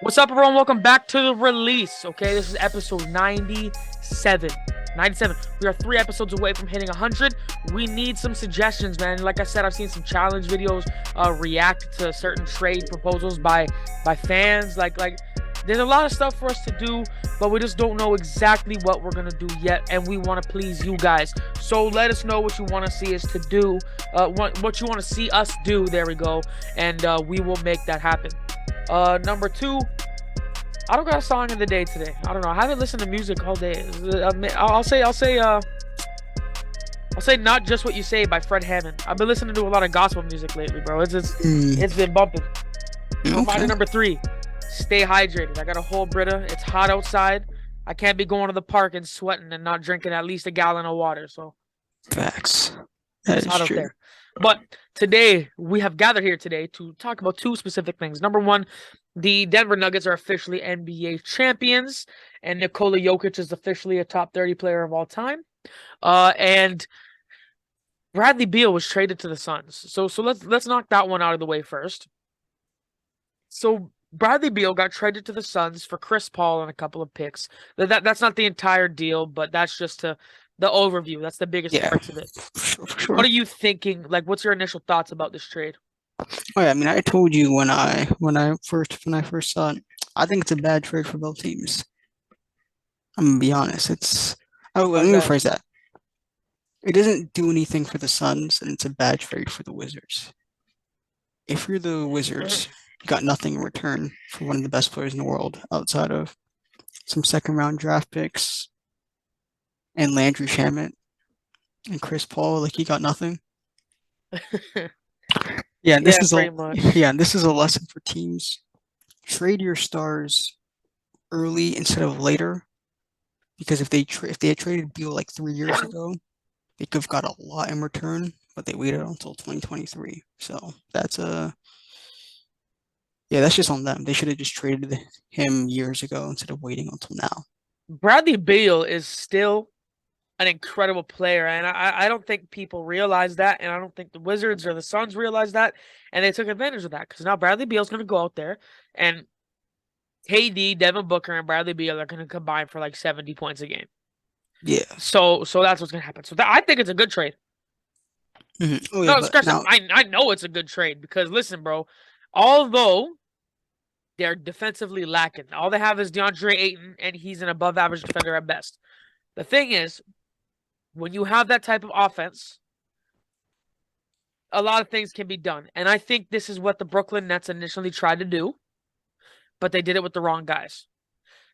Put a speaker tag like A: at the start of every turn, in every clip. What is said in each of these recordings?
A: What's up, everyone? Welcome back to the release. Okay, this is episode 97. 97. We are 3 episodes away from hitting 100. We need some suggestions, man. Like I said, I've seen some challenge videos react to certain trade proposals by fans. Like there's a lot of stuff for us to do, but we just don't know exactly what we're gonna do yet, and we want to please you guys. So let us know what you want to see us to do, what you want to see us do. There we go, and we will make that happen. Number two, I don't got a song of the day today. I don't know. I haven't listened to music all day. I'll say not just what you say by Fred Hammond. I've been listening to a lot of gospel music lately, bro. It's been bumping.
B: Okay.
A: Reminder number three, stay hydrated. I got a whole Brita. It's hot outside. I can't be going to the park and sweating and not drinking at least a gallon of water. So
B: Facts. That
A: it's
B: is
A: hot out
B: true.
A: there. But today, we have gathered here today to talk about two specific things. Number one, the Denver Nuggets are officially NBA champions, and Nikola Jokic is officially a top 30 player of all time. And Bradley Beal was traded to the Suns. So let's knock that one out of the way first. So Bradley Beal got traded to the Suns for Chris Paul and a couple of picks. That's not the entire deal, but that's just the overview. That's the biggest
B: Yeah,
A: parts of it.
B: for
A: What
B: sure.
A: are you thinking? Like, what's your initial thoughts about this trade?
B: Oh yeah, I mean, I told you when I first saw it, I think it's a bad trade for both teams. I'm gonna be honest. Let
A: How's
B: me
A: that?
B: rephrase that. It doesn't do anything for the Suns, and it's a bad trade for the Wizards. If you're the Wizards, you got nothing in return for one of the best players in the world outside of some second round draft picks and Landry Shamet and Chris Paul. Like you got nothing. Yeah,
A: Yeah, pretty much.
B: this is a lesson for teams. Trade your stars early instead of later, because if they had traded Beal like 3 years ago, they could have got a lot in return, but they waited until 2023. So that's just on them. They should have just traded him years ago instead of waiting until now.
A: Bradley Beal is still an incredible player, and I don't think people realize that, and I don't think the Wizards or the Suns realize that, and they took advantage of that because now Bradley Beal's going to go out there, and KD, Devin Booker, and Bradley Beal are going to combine for like 70 points a game.
B: Yeah.
A: So that's what's going to happen. So I think it's a good trade.
B: Oh yeah,
A: No,
B: but
A: scratch that.
B: now
A: I know it's a good trade because listen, bro, although they're defensively lacking, all they have is DeAndre Ayton, and he's an above-average defender at best. The thing is, when you have that type of offense, a lot of things can be done. And I think this is what the Brooklyn Nets initially tried to do, but they did it with the wrong guys.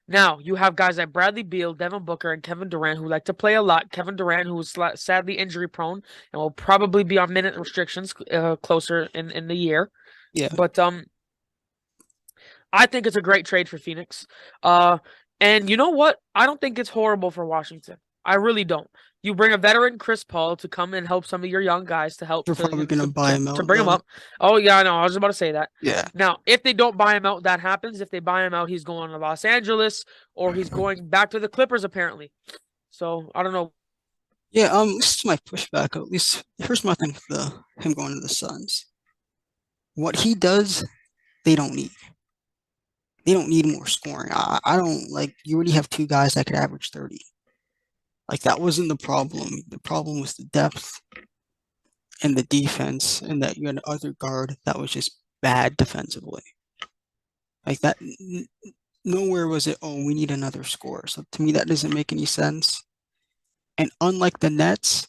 A: Now, you have guys like Bradley Beal, Devin Booker, and Kevin Durant who like to play a lot. Kevin Durant, who is sadly injury prone and will probably be on minute restrictions closer in the year.
B: yeah.
A: But I think it's a great trade for Phoenix. Uh, and you know what? I don't think it's horrible for Washington. I really don't. You bring a veteran Chris Paul to come and help some of your young guys to help
B: They're
A: to
B: probably gonna buy him
A: to
B: out
A: bring them
B: though.
A: up. Oh yeah, I know. I was about to say that.
B: Yeah.
A: Now, if they don't buy him out, that happens. If they buy him out, he's going to Los Angeles or he's going back to the Clippers apparently. So I don't know.
B: Yeah, this is my pushback. At least here's my thing with the him going to the Suns. What he does, they don't need. They don't need more scoring. I don't like. You already have two guys that could average 30. Like that wasn't the problem. The problem was the depth and the defense, and that you had another guard that was just bad defensively. Like that. Nowhere was it. Oh, we need another score. So to me, that doesn't make any sense. And unlike the Nets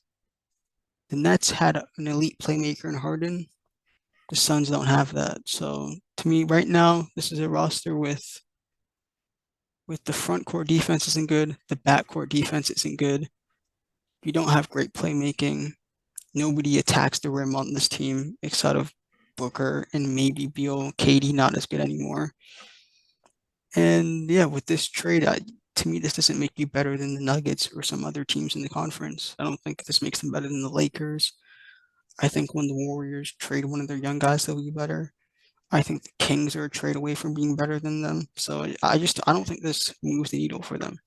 B: had an elite playmaker in Harden. The Suns don't have that. So to me, right now, this is a roster with the front court defense isn't good, the back court defense isn't good. You don't have great playmaking. Nobody attacks the rim on this team except of Booker and maybe Beal. KD not as good anymore. And yeah, with this trade, to me, this doesn't make you better than the Nuggets or some other teams in the conference. I don't think this makes them better than the Lakers. I think when the Warriors trade one of their young guys, they'll be better. I think the Kings are a trade away from being better than them. So I don't think this moves the needle for them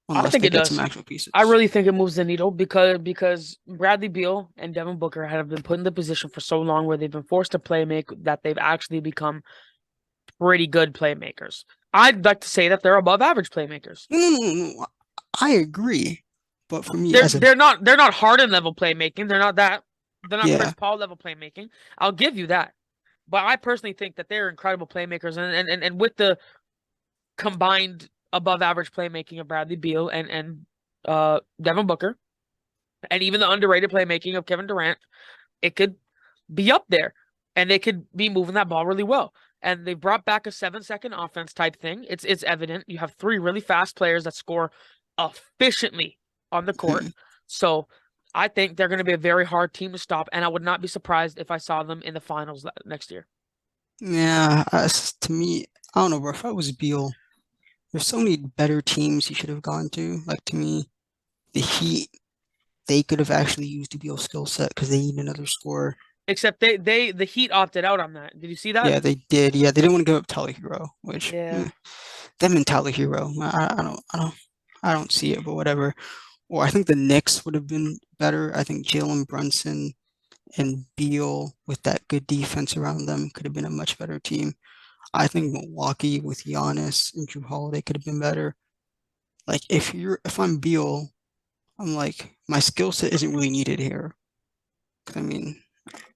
A: I
B: unless
A: think
B: they
A: it
B: get some
A: does.
B: actual
A: I
B: pieces.
A: really think it moves the needle because Bradley Beal and Devin Booker have been put in the position for so long where they've been forced to play make that they've actually become pretty good playmakers. I'd like to say that they're above average playmakers.
B: No, no, no, no. I agree. But for me,
A: They're
B: as a
A: they're not Harden level playmaking. They're not that. They're not Chris
B: yeah,
A: Paul level playmaking. I'll give you that. But I personally think that they're incredible playmakers, and with the combined above average playmaking of Bradley Beal and Devin Booker, and even the underrated playmaking of Kevin Durant, it could be up there, and they could be moving that ball really well. And they brought back a 7-second offense type thing. It's evident you have three really fast players that score efficiently on the court.
B: hmm,
A: So I think they're going to be a very hard team to stop, and I would not be surprised if I saw them in the finals next year.
B: yeah. To me, I don't know, bro. If I was Beal, there's so many better teams he should have gone to. Like to me, the Heat, they could have actually used the Beal skill set because they need another scorer.
A: Except the Heat opted out on that. Did you see that?
B: Yeah, they did. Yeah, they didn't want to give up Tyler Hero, which
A: Yeah.
B: them and Tyler Hero, I don't see it, but whatever. Or I think the Knicks would have been better. I think Jalen Brunson and Beal with that good defense around them could have been a much better team. I think Milwaukee with Giannis and Drew Holiday could have been better. Like if I'm Beal, I'm like my skill set isn't really needed here. 'Cause, I mean,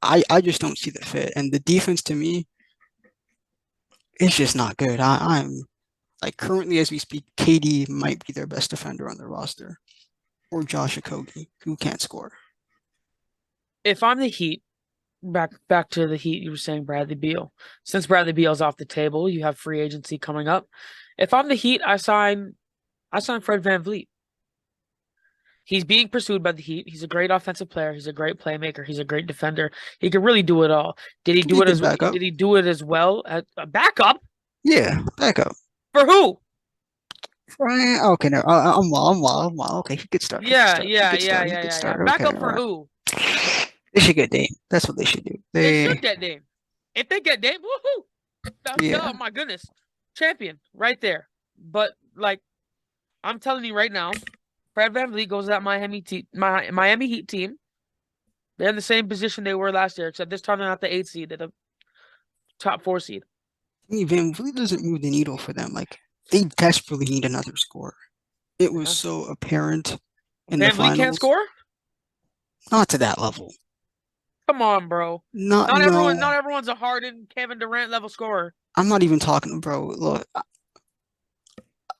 B: I just don't see the fit, and the defense to me is just not good. I'm like currently as we speak, KD might be their best defender on their roster, or Josh Okogie, who can't score.
A: If I'm the Heat, back to the Heat, you were saying Bradley Beal. Since Bradley Beal's off the table, you have free agency coming up. If I'm the Heat, I sign Fred VanVleet. He's being pursued by the Heat. He's a great offensive player. He's a great playmaker. He's a great defender. He could really do it all. Did he
B: Can be
A: do
B: a
A: it
B: good
A: as
B: backup.
A: did he do it as well as a backup
B: Yeah, backup.
A: for who?
B: Right. Okay, no, I'm wild. Okay, he could start. He could
A: Yeah,
B: start. He
A: yeah,
B: could
A: yeah,
B: start. He
A: yeah,
B: could
A: yeah, yeah.
B: start. Okay,
A: Backup
B: all
A: for
B: right.
A: who?
B: They should get Dame. That's what they should do.
A: They should get Dame. If they get Dame, woohoo! Oh
B: Yeah.
A: my goodness, champion right there. But like I'm telling you right now, Fred VanVleet goes to that Miami Heat team. They're in the same position they were last year, except this time they're not the 8th seed, they're the top 4 seed.
B: I mean, Van Vliet doesn't move the needle for them. Like they desperately need another scorer. It was
A: Yeah.
B: so apparent in the
A: VanVleet can't
B: finals.
A: score?
B: Not to that level.
A: Come on, bro.
B: Not
A: Not everyone,
B: no.
A: not everyone's a Harden, Kevin Durant level scorer.
B: I'm not even talking, bro. Look,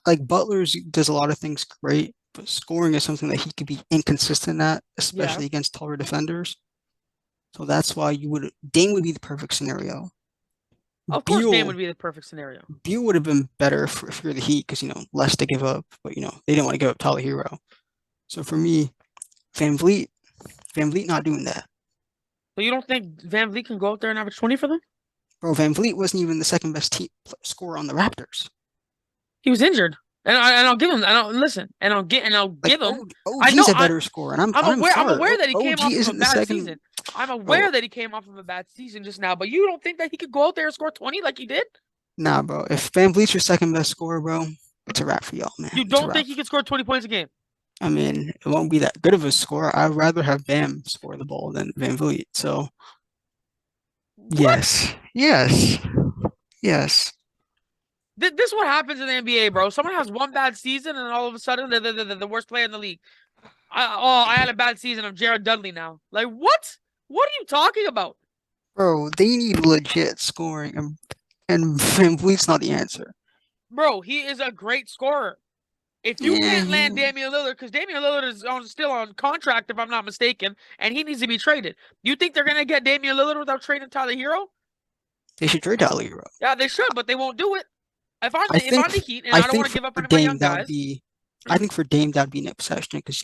B: like Butler's does a lot of things great, but scoring is something that he could be inconsistent at,
A: Yeah.
B: especially against taller defenders. So that's why Dame would be the perfect scenario.
A: Of course, Dame
B: Beal
A: would be the perfect scenario.
B: Beal would have been better if you're the Heat because less to give up, but they didn't want to give up Tyler Hero. So for me, Van Vliet, Van Vliet not doing that.
A: So you don't think VanVleet can go out there and average 20 for them?
B: Bro, Van Vliet wasn't even the second best scorer on the Raptors.
A: He was injured. And I'll give him. And I'll listen. And I'll
B: Like
A: give him. I know.
B: OG's a better scorer, and
A: I'm
B: I'm
A: aware. I'm
B: sorry,
A: aware that he came
B: OG
A: off of a
B: isn't the
A: bad
B: second.
A: season. I'm
B: Bro,
A: aware that he came off of a bad season just now. But you don't think that he could go out there and score 20 like he did?
B: nah, bro. If Van Vliet's your second best scorer, bro, it's a wrap for y'all, man.
A: You
B: It's a
A: don't
B: wrap.
A: think he could score 20 points a game?
B: I mean, it won't be that good of a score. I'd rather have Bam score the ball than Van Vliet. So
A: What?
B: yes, yes.
A: This is what happens in the NBA, bro. Someone has one bad season, and all of a sudden they're the worst player in the league. I had a bad season. I'm Jared Dudley now. Like what? What are you talking about,
B: Bro, they need legit scoring, and Van Vliet's not the answer.
A: bro? He is a great scorer. If you
B: Yeah,
A: can't land Damian Lillard, because Damian Lillard is still on contract, if I'm not mistaken, and he needs to be traded. You think they're gonna get Damian Lillard without trading Tyler Hero?
B: they should trade Tyler Hero.
A: Yeah, they should, but they won't do it.
B: I
A: If I'm
B: think,
A: the Heat and
B: I
A: I don't
B: think
A: want to
B: for
A: give up any of my
B: Dame
A: young
B: that would
A: guys,
B: be, I think for Dame that would be an exception because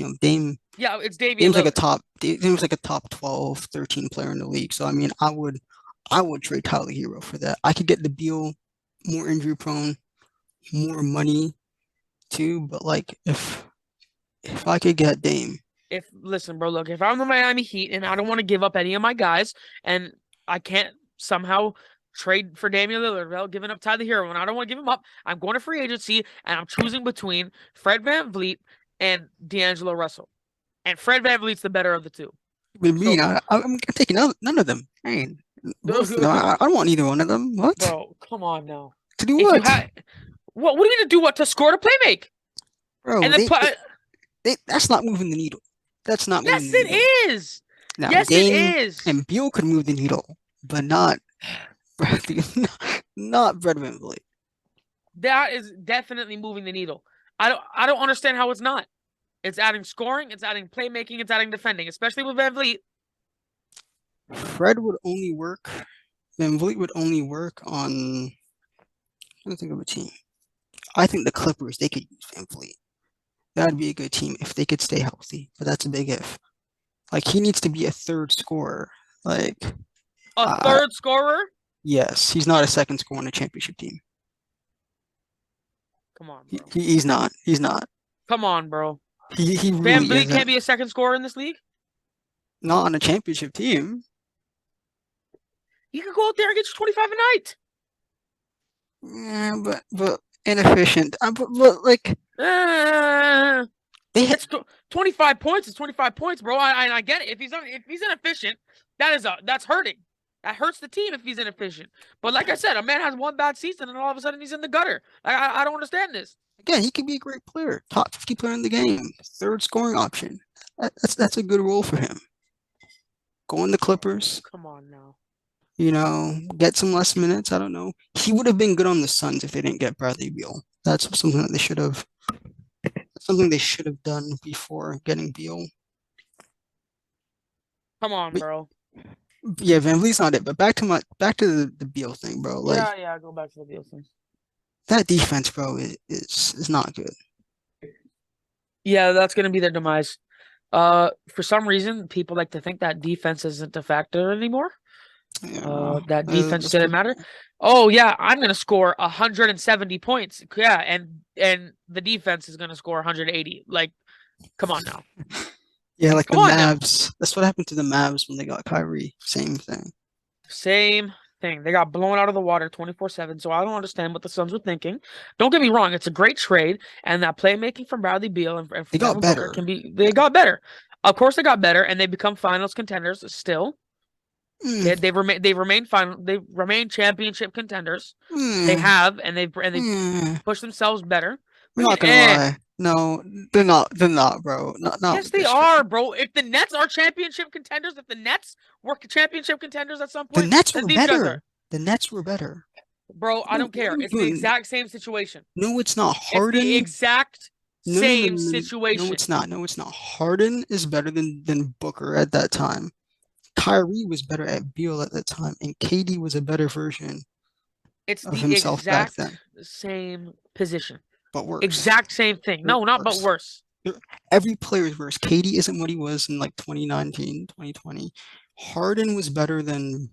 A: yeah, it's Damian
B: Dame's like a
A: Lillard.
B: Dame's like a top 12, 13 player in the league. So I mean, I would trade Tyler Hero for that. I could get the Beal more injury prone, more money too. But like if I could get Dame,
A: If listen, bro, look, if I'm the Miami Heat and I don't want to give up any of my guys, and I can't somehow trade for Damian Lillard without giving up Tyler Hero, and I don't want to give him up, I'm going to free agency and I'm choosing between Fred VanVleet and D'Angelo Russell. And Fred VanVleet's the better of the two.
B: with me,
A: So
B: I'm taking none of them. I ain't Both? No, I don't want either one of them. What?
A: Bro, come on now.
B: To do
A: If you
B: what?
A: had what are you gonna do? What to score to play make?
B: Bro,
A: And then play
B: that's not moving the needle. That's not moving
A: yes,
B: the needle.
A: it is.
B: Now,
A: Yes, it
B: Dame
A: is.
B: and Beal could move the needle, but not Bradley, not Brad VanVleet.
A: That is definitely moving the needle. I don't understand how it's not. It's adding scoring, it's adding playmaking, it's adding defending, especially with Van Vliet.
B: Fred would only work. VanVleet would only work on. I don't think of a team. I think the Clippers they could use VanVleet. That'd be a good team if they could stay healthy, but that's a big if. Like he needs to be a third scorer. Like,
A: A
B: uh,
A: third scorer?
B: yes, he's not a second scorer on a championship team.
A: Come on, bro.
B: He's not. He's not.
A: Come on, bro.
B: He
A: Van
B: really
A: Vliet
B: isn't.
A: can't be a second scorer in this league.
B: Not on a championship team.
A: He could go out there and get you 25 a night.
B: Yeah, but inefficient. But like
A: Uh,
B: they ha-
A: it's 25 points. It's 25 points, bro. I get it. If he's inefficient, that's hurting. That hurts the team if he's inefficient. But like I said, a man has one bad season and all of a sudden he's in the gutter. I don't understand this.
B: again, he could be a great player, top 50 player in the game, third scoring option. That's a good role for him. Go on the Clippers,
A: Come on now.
B: get some less minutes. I don't know. He would have been good on the Suns if they didn't get Bradley Beal. That's something they should have done before getting Beal.
A: Come on,
B: But
A: bro.
B: yeah, Van Vliet's not it. But back to the Beal thing, bro. Like
A: Yeah. Go back to the Nielsen.
B: that defense, bro, is not good.
A: Yeah, that's gonna be their demise. For some reason, people like to think that defense isn't a factor anymore.
B: Yeah,
A: That defense
B: that's
A: didn't matter. Oh yeah, I'm gonna score 170 points. Yeah, and the defense is gonna score 180. Like, come on now.
B: yeah, like the
A: Come on now.
B: Mavs. That's what happened to the Mavs when they got Kyrie. Same thing.
A: Same thing. They got blown out of the water 24/7. So I don't understand what the Suns were thinking. Don't get me wrong, it's a great trade, and that playmaking from Bradley Beal and
B: They
A: from
B: got
A: Devin Booker
B: better.
A: can be. They got better. Of course, they got better, and they become finals contenders still.
B: Mm,
A: Okay, they remain championship contenders. They
B: mm,
A: have, and they
B: mm.
A: pushed themselves better.
B: I'm
A: What do you
B: not
A: mean,
B: gonna
A: eh?
B: lie. No, they're not. They're not, bro. Not
A: Yes,
B: with
A: they
B: this trade.
A: are, bro. If the Nets are championship contenders, if the Nets were championship contenders at some
B: The
A: point,
B: Nets
A: then
B: were
A: these guys are.
B: better. The Nets were better.
A: Bro, I
B: No,
A: don't care.
B: no,
A: It's the
B: no,
A: exact same situation.
B: no, it's not.
A: It's the
B: Harden.
A: exact
B: No, no, no,
A: same
B: no, no,
A: situation.
B: it's not. No, it's not. Harden is better than Booker at that time. Kyrie was better at Beal at that time, and KD was a better version
A: It's
B: of
A: the
B: himself back then,
A: exact same position.
B: but worse.
A: Exact same thing. No, not but
B: Worse.
A: worse.
B: Every player is worse. KD isn't what he was in like 2019, 2020. Harden was better than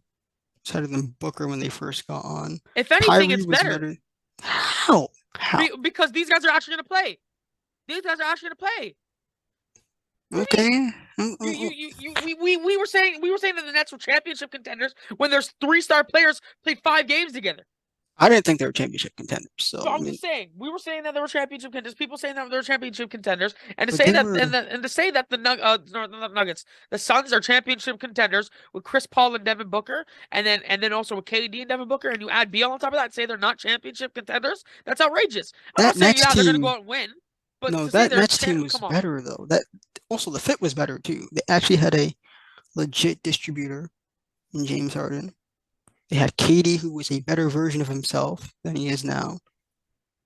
B: Booker when they first got on.
A: If anything,
B: Kyrie
A: it's
B: was
A: better
B: better. How? How?
A: because these guys are actually going to play. These guys are actually going to play. What do you mean?
B: Okay.
A: We were saying that the Nets were championship contenders when there's three-star players played 5 games together.
B: I didn't think they were championship contenders. So
A: So
B: I
A: I'm
B: mean,
A: just saying, we were saying that they were championship contenders. People saying that they were championship contenders, and to
B: but
A: say
B: they
A: that
B: were.
A: and to say that the Nuggets, the Suns are championship contenders with Chris Paul and Devin Booker, and then also with KD and Devin Booker, and you add Beal on top of that, and say they're not championship contenders. That's outrageous. I'm
B: That
A: not saying
B: Nets
A: they're gonna go
B: team.
A: out and win, but
B: No,
A: to say
B: that
A: they're
B: Nets team was
A: come on,
B: better though. That also the fit was better too. They actually had a legit distributor in James Harden. They had KD, who was a better version of himself than he is now.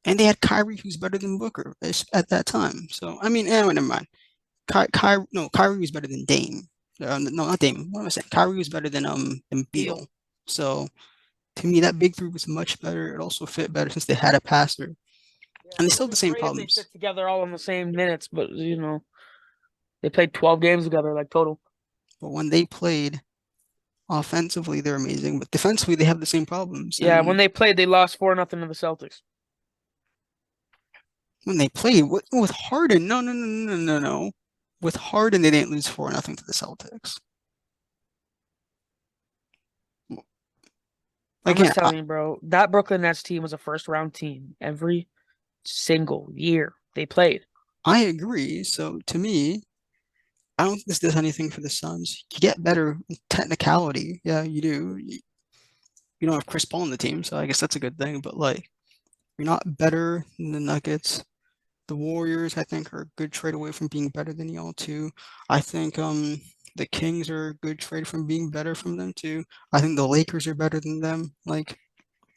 B: And they had Kyrie, who's better than Booker at that time. So, I mean, anyway, never mind. No, Kyrie was better than Dame. No, not Dame. What am I saying? Kyrie was better than
A: Beal.
B: Beal. So, to me, that big three was much better. It also fit better since they had a passer.
A: Yeah,
B: And they
A: it would
B: still
A: have
B: had the
A: been
B: same
A: great if they
B: problems.
A: fit together all in the same minutes, but they played 12 games together, like total.
B: But when they played offensively, they're amazing. But defensively, they have the same problems.
A: Yeah, when
B: And
A: they played, they lost 4-0 to the Celtics.
B: when they played with Harden, no, no, no, no, no, no. With Harden, they didn't lose 4-0 to the Celtics.
A: I'm
B: Again,
A: just telling you, bro, that Brooklyn Nets team was a first round team every single year they played.
B: I agree. So to me, I don't think this does anything for the Suns. You get better in technicality. Yeah, you do. You don't have Chris Paul on the team, so I guess that's a good thing. But like, you're not better than the Nuggets. The Warriors, I think, are a good trade away from being better than y'all too. I think the Kings are a good trade from being better from them too. I think the Lakers are better than them. Like,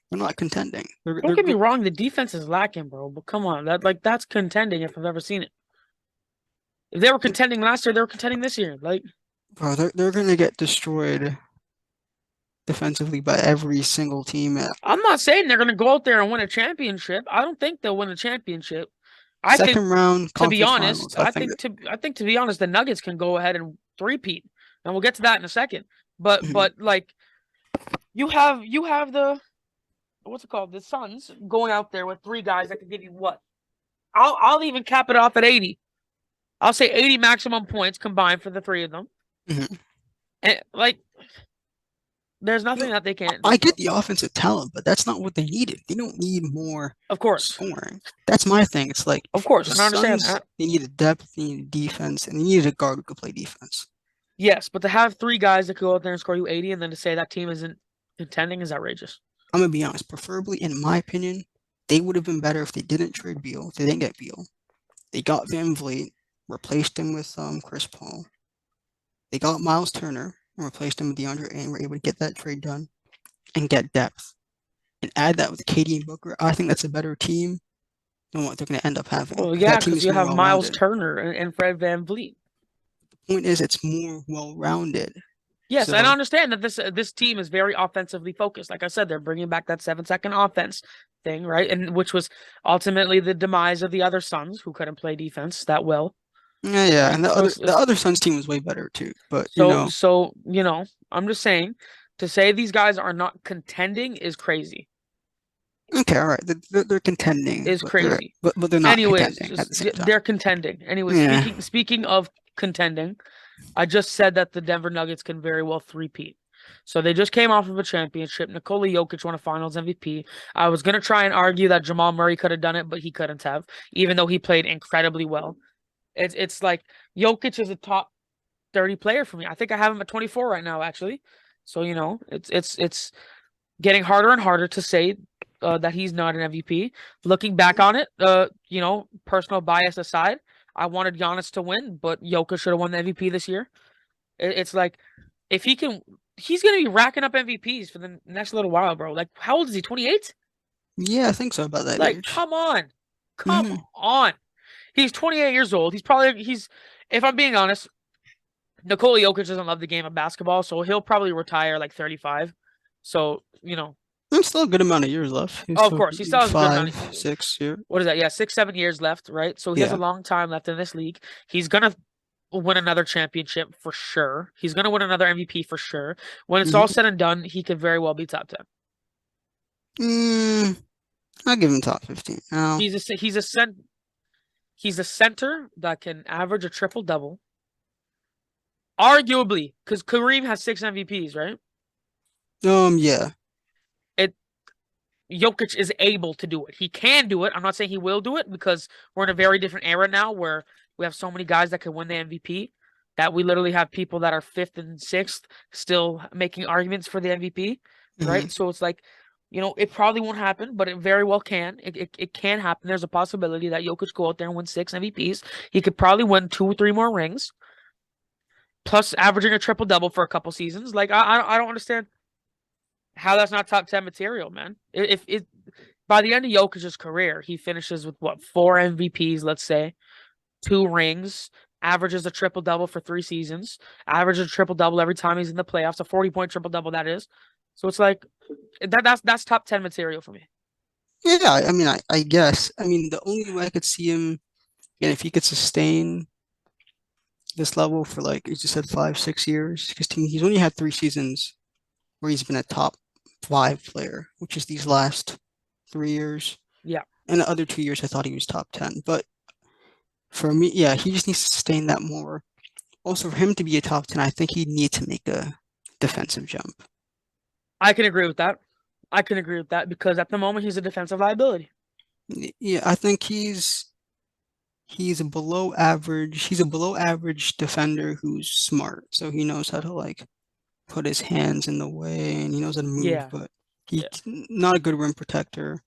B: they're not contending.
A: Don't
B: They're
A: get me
B: good,
A: wrong, the defense is lacking, bro. But come on, that's contending if I've ever seen it. If they were contending last year, they were contending this year. Like,
B: bro. They're gonna get destroyed defensively by every single team at
A: I'm not saying they're gonna go out there and win a championship. I don't think they'll win a championship. I think,
B: second round
A: to be
B: conference
A: honest,
B: finals. I think that.
A: I think to be honest, the Nuggets can go ahead and three-peat, and we'll get to that in a second. But
B: Mhm,
A: but like you have the what's it called? The Suns going out there with three guys that can give you what? I'll even cap it off at 80. I'll say 80 maximum points combined for the three of them.
B: mhm.
A: And like there's
B: You
A: nothing
B: know,
A: that they can't
B: I
A: do,
B: get
A: bro.
B: the offensive talent, but that's not what they needed. They don't need more
A: Of course.
B: scoring. That's my thing. It's like
A: Of course,
B: the
A: and I understand
B: Suns,
A: that.
B: they needed depth, they needed defense, and they needed a guard who could play defense.
A: Yes, but to have three guys that could go out there and score you 80 and then to say that team isn't contending is outrageous.
B: I'm gonna be honest. Preferably, in my opinion, they would have been better if they didn't trade Beal. If they didn't get Beal. They got Van Vliet, replaced him with Chris Paul. They got Miles Turner and replaced him with DeAndre Ayton. Were able to get that trade done and get depth and add that with KD and Booker. I think that's a better team than what they're going to end up having
A: Well,
B: because
A: yeah,
B: that team
A: because
B: is
A: you
B: more
A: have
B: well
A: Miles
B: rounded.
A: Turner and Fred Van Vliet.
B: The point is, it's more well rounded.
A: Yes, and I
B: So,
A: understand that this team is very offensively focused. Like I said, they're bringing back that 7-second offense thing, right? And which was ultimately the demise of the other Suns who couldn't play defense that well,
B: yeah, yeah.
A: right?
B: And the other Suns team was way better too. But,
A: So I'm just saying to say these guys are not contending is crazy.
B: okay, all right. They're contending,
A: Is crazy.
B: but they're not
A: Anyways,
B: contending at the
A: just
B: same time.
A: they're contending. Anyways,
B: Yeah.
A: speaking of contending, I just said that the Denver Nuggets can very well three-peat. So they just came off of a championship. Nikola Jokic won a Finals MVP. I was gonna try and argue that Jamal Murray could have done it, but he couldn't have, even though he played incredibly well. It's like Jokic is a top 30 player for me. I think I have him at 24 right now, actually. So it's getting harder and harder to say that he's not an MVP. Looking back on it, personal bias aside, I wanted Giannis to win, but Jokic should have won the MVP this year. It's like if he can, he's gonna be racking up MVPs for the next little while, bro. Like, how old is he? 28?
B: Yeah, I think so about that
A: Like,
B: age.
A: come on, come
B: Hmm.
A: on. He's 28 years old. He's. If I'm being honest, Nikola Jokic doesn't love the game of basketball, so he'll probably retire like 35. So
B: There's still a good amount of years left. He's
A: oh, of
B: still
A: course, he still has a good amount
B: five,
A: of
B: 6 year.
A: what is that? Yeah, 6, 7 years left, right? So he has a
B: Yeah.
A: long time left in this league. He's gonna win another championship for sure. He's gonna win another MVP for sure. When it's all
B: Hmm.
A: said and done, he could very well be top 10.
B: Mm, I'll give him top 15. Now,
A: He's a center that can average a triple double. Arguably, because Kareem has 6 MVPs, right?
B: yeah.
A: It Jokic is able to do it. He can do it. I'm not saying he will do it because we're in a very different era now where we have so many guys that can win the MVP that we literally have people that are fifth and sixth still making arguments for the MVP,
B: Hmm.
A: right? So it's like, it probably won't happen, but it very well can. It can happen. There's a possibility that Jokic go out there and win 6 MVPs. He could probably win 2 or 3 more rings, plus averaging a triple double for a couple seasons. Like I don't understand how that's not top 10 material, man. If it by the end of Jokic's career, he finishes with what, 4 MVPs, let's say, 2 rings, averages a triple double for 3 seasons, averages a triple double every time he's in the playoffs, a 40-point triple double that is. So it's like that's top 10 material for me.
B: Yeah, I mean, I guess. I mean, the only way I could see him, and if he could sustain this level for like you just said 5, 6 years, because he's only had 3 seasons where he's been a top 5 player, which is these last 3 years.
A: Yeah.
B: And the other 2 years, I thought he was top 10. But for me, yeah, he just needs to sustain that more. Also, for him to be a top 10, I think he'd need to make a defensive jump.
A: I can agree with that. I can agree with that because at the moment he's a defensive liability.
B: Yeah, I think He's a below average defender who's smart. So he knows how to like put his hands in the way and he knows how to move,
A: Yeah,
B: but he's
A: yeah,
B: not a good rim protector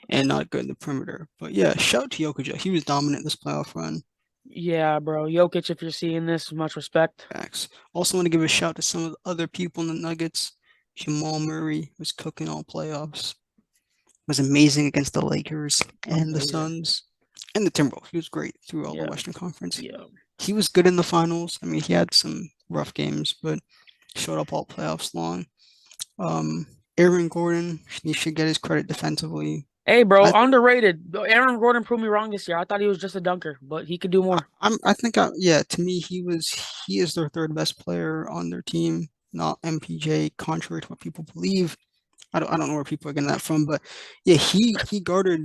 B: and not good in the perimeter. But yeah, shout out to Jokic. He was dominant this playoff run.
A: yeah, bro. Jokic, if you're seeing this, much respect.
B: Facts. Also want to give a shout to some of the other people in the Nuggets. Jamal Murray was cooking all playoffs. Was amazing against the Lakers and the
A: Amazing.
B: Suns and the Timberwolves. He was great through all the
A: Yeah,
B: Western Conference.
A: yeah.
B: He was good in the finals. I mean, he had some rough games, but showed up all playoffs long. Um, Aaron Gordon, he should get his credit defensively.
A: Hey, bro,
B: I,
A: underrated. Aaron Gordon proved me wrong this year. I thought he was just a dunker, but he could do more.
B: yeah, to me, he is their third best player on their team, not MPJ, contrary to what people believe. I don't know where people are getting that from, but yeah, he guarded.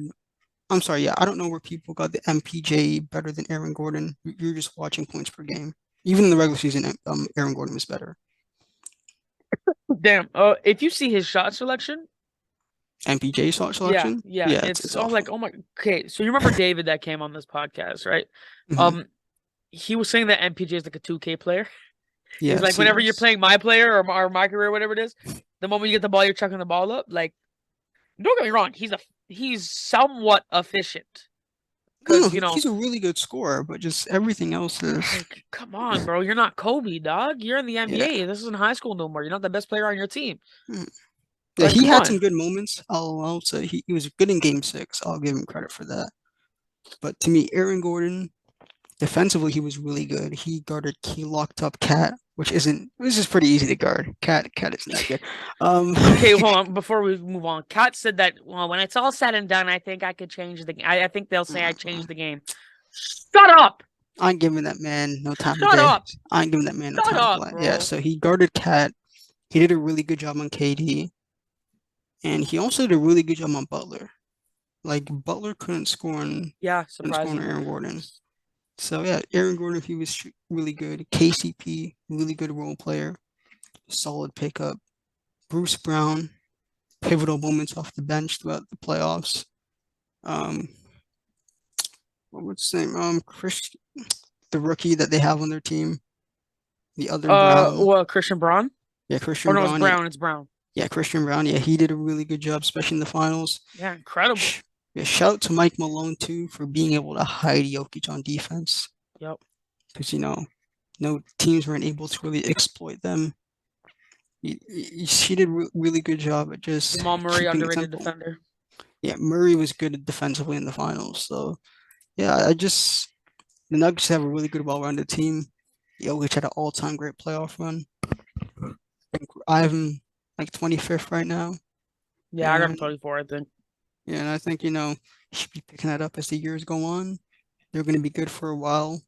B: I'm sorry, yeah, I don't know where people got the MPJ better than Aaron Gordon. You're just watching points per game. Even in the regular season, Aaron Gordon was better.
A: Damn. If you see his shot selection,
B: MPJ
A: yeah,
B: selection,
A: yeah,
B: yeah,
A: it's
B: it's
A: I'm like,
B: awful.
A: oh my. Okay, so you remember David that came on this podcast, right?
B: Hmm.
A: Um, he was saying that MPJ is like a 2K player. He's like,
B: Yes,
A: whenever you're
B: yes.
A: playing my player or my career, whatever it is, the moment you get the ball, you're chucking the ball up. Like, don't get me wrong, he's somewhat efficient
B: No, no,
A: because
B: he's a really good scorer, but just everything else is,
A: like, come on, bro, you're not Kobe, dog. You're in the
B: yeah.
A: NBA. This isn't high school no more. You're not the best player on your team.
B: Mm. Yeah,
A: Like,
B: he
A: come
B: had
A: on.
B: some good moments. I'll say he was good in game six. I'll give him credit for that. But to me, Aaron Gordon, defensively, he was really good. He locked up Cat, which is pretty easy to guard. Cat isn't that good. Um,
A: Okay, hold on. Before we move on, Kat said that, well, when it's all said and done, I think I could change the. I think they'll say I changed the game. Shut up!
B: I ain't giving that man no time of
A: Shut
B: day.
A: up!
B: I ain't giving that man no
A: Shut
B: time of
A: up,
B: life. Yeah,
A: bro.
B: so he guarded Cat. He did a really good job on KD, and he also did a really good job on Butler. Like Butler
A: Yeah,
B: couldn't score on
A: surprisingly.
B: Aaron Gordon. So yeah, Aaron Gordon, he was really good. KCP, really good role player, solid pickup. Bruce Brown, pivotal moments off the bench throughout the playoffs. Um, what's his name? Chris, the rookie that they have on their team, the other Brown.
A: Well, Christian Braun?
B: Yeah,
A: Or
B: Christian
A: no, it's
B: Brown. Yeah,
A: Brown. It's Brown.
B: yeah, Christian Brown. Yeah, he did a really good job, especially in the finals.
A: Yeah, incredible.
B: Sh- Yeah, shout out to Mike Malone too for being able to hide Jokic on defense
A: Yep.
B: because no teams weren't able to really exploit them. She did a really good job at just
A: Jamal Murray,
B: keeping it
A: underrated
B: simple.
A: defender.
B: Yeah, Murray was good defensively in the finals. So yeah, the Nuggets have a really good, well-rounded team. Jokic had an all-time great playoff run. I have him like 25th right now,
A: Yeah, I got him
B: and
A: 24, I think.
B: yeah, and I think he should be picking that up as the years go on. They're going to be good for a while.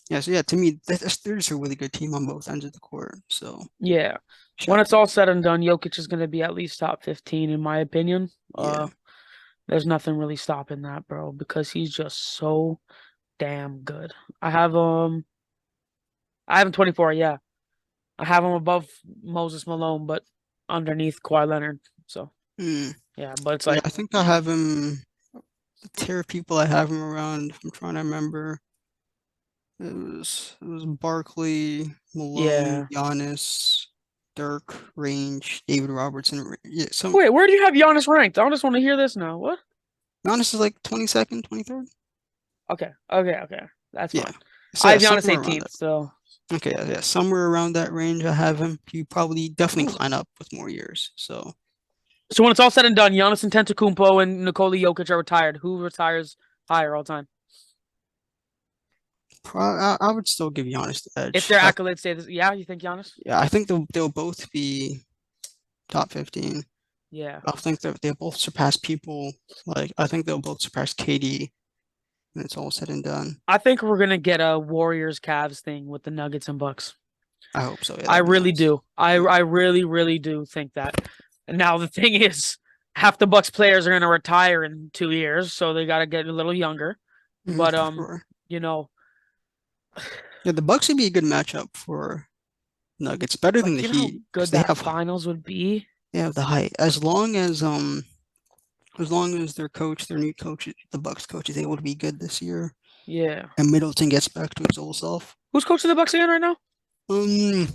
B: Yeah, so yeah, to me, they're just a really good team on both ends of the court. So
A: Yeah. When
B: shout out
A: it's
B: to
A: all
B: them.
A: said and done, Jokic is going to be at least top 15, in my opinion.
B: Yeah.
A: There's nothing really stopping that, bro, because he's just so damn good. I have him 24, yeah. I have him above Moses Malone, but underneath Kawhi Leonard. So
B: Hmm.
A: yeah, but it's
B: Yeah,
A: like,
B: I think I have him. The tier of people I have him around. I'm trying to remember. It was Barkley, Malone,
A: yeah.
B: Giannis, Dirk, Range, David Robertson. Yeah, so
A: Wait, where do you have Giannis ranked? I just want to hear this now. What?
B: Giannis is like 22nd, 23rd.
A: Okay, okay, okay. That's
B: Yeah.
A: fine.
B: So
A: I
B: yeah,
A: have Giannis
B: somewhere around
A: 18th,
B: that.
A: so
B: Okay, yeah, yeah, somewhere around that range I have him. He probably definitely
A: Ooh.
B: climb up with more years. So
A: So when it's all said and done, Giannis Antetokounmpo and Nikola Jokic are retired. Who retires higher all time?
B: I would still give Giannis the
A: If
B: edge.
A: their accolades say this, yeah, you think Giannis?
B: Yeah, I think they'll both be top 15.
A: Yeah.
B: I think that they'll both surpass people. Like I think they'll both surpass KD when it's all said and done.
A: I think we're gonna get a Warriors Cavs thing with the Nuggets and Bucks.
B: I hope so. Yeah,
A: I
B: that'd be
A: really
B: nice.
A: do. I really, really do think that. And now the thing is, half the Bucks players are gonna retire in 2 years, so they gotta get a little younger. But
B: For sure.
A: you know,
B: Yeah, the Bucks would be a good matchup for Nuggets. Better than the
A: like you know how
B: Heat because
A: good that finals would be.
B: they have the height. As long as as long as their coach, their new coach, the Bucks coach, is able to be good this year,
A: Yeah.
B: and Middleton gets back to his old self.
A: Who's coaching the Bucks again right now?
B: Um,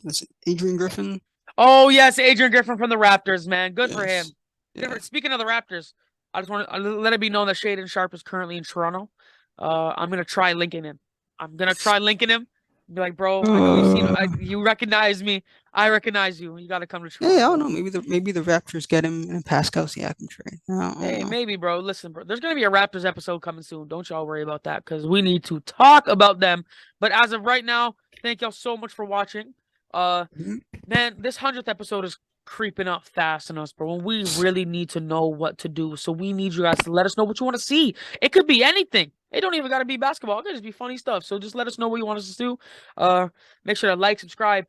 B: that's Adrian Griffin.
A: Oh yes, Adrian Griffin from the Raptors, man. Good for
B: Yes.
A: him.
B: Yeah.
A: Speaking of the Raptors, I just want to let it be known that Shaden Sharp is currently in Toronto. I'm gonna try linking him. I'm gonna try linking him. Be like, bro, I know you recognize me. I recognize you. You got to come to
B: Yeah, I
A: Toronto,
B: don't
A: bro.
B: know. Maybe the Raptors get him in Pascal Siakam trade. I don't
A: Hey,
B: know.
A: maybe, bro. Listen, bro. There's gonna be a Raptors episode coming soon. Don't y'all worry about that, because we need to talk about them. But as of right now, thank y'all so much for watching.
B: Mhm.
A: Man, this 100th episode is creeping up fast on us, bro. And we really need to know what to do. So we need you guys to let us know what you want to see. It could be anything. It don't even got to be basketball. It could just be funny stuff. So just let us know what you want us to do. Make sure to like, subscribe,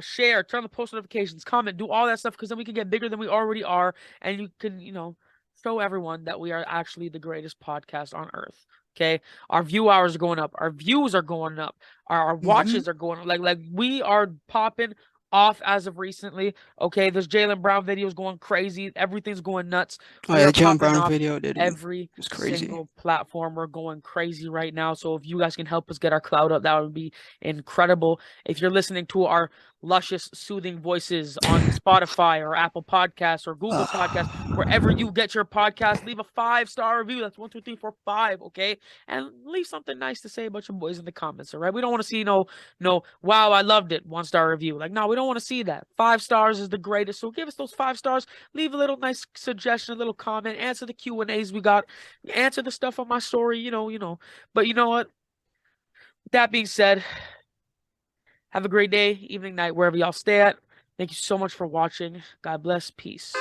A: share, turn on the post notifications, comment, do all that stuff, because then we can get bigger than we already are, and you can, show everyone that we are actually the greatest podcast on earth. Okay, our view hours are going up, our views are going up, our
B: Mhm.
A: watches are going up. Like we are popping off as of recently. Okay, this Jaylen Brown video is going crazy. Everything's going nuts.
B: Oh
A: We
B: yeah,
A: are
B: the Jalen
A: popping
B: Brown
A: off
B: video did it.
A: every
B: Was crazy.
A: single platform. We're going crazy right now. So if you guys can help us get our cloud up, that would be incredible. If you're listening to our luscious, soothing voices on Spotify or Apple Podcasts or Google Podcasts, wherever you get your podcast, leave a 5-star review. That's 1, 2, 3, 4, 5, okay? And leave something nice to say about your boys in the comments, all right? We don't want to see no, wow, I loved it, 1-star review. Like, no, we don't want to see that. 5 stars is the greatest. So give us those 5 stars. Leave a little nice suggestion, a little comment. Answer the Q&As we got. Answer the stuff on my story, But you know what? That being said, have a great day, evening, night, wherever y'all stay at. Thank you so much for watching. God bless. Peace.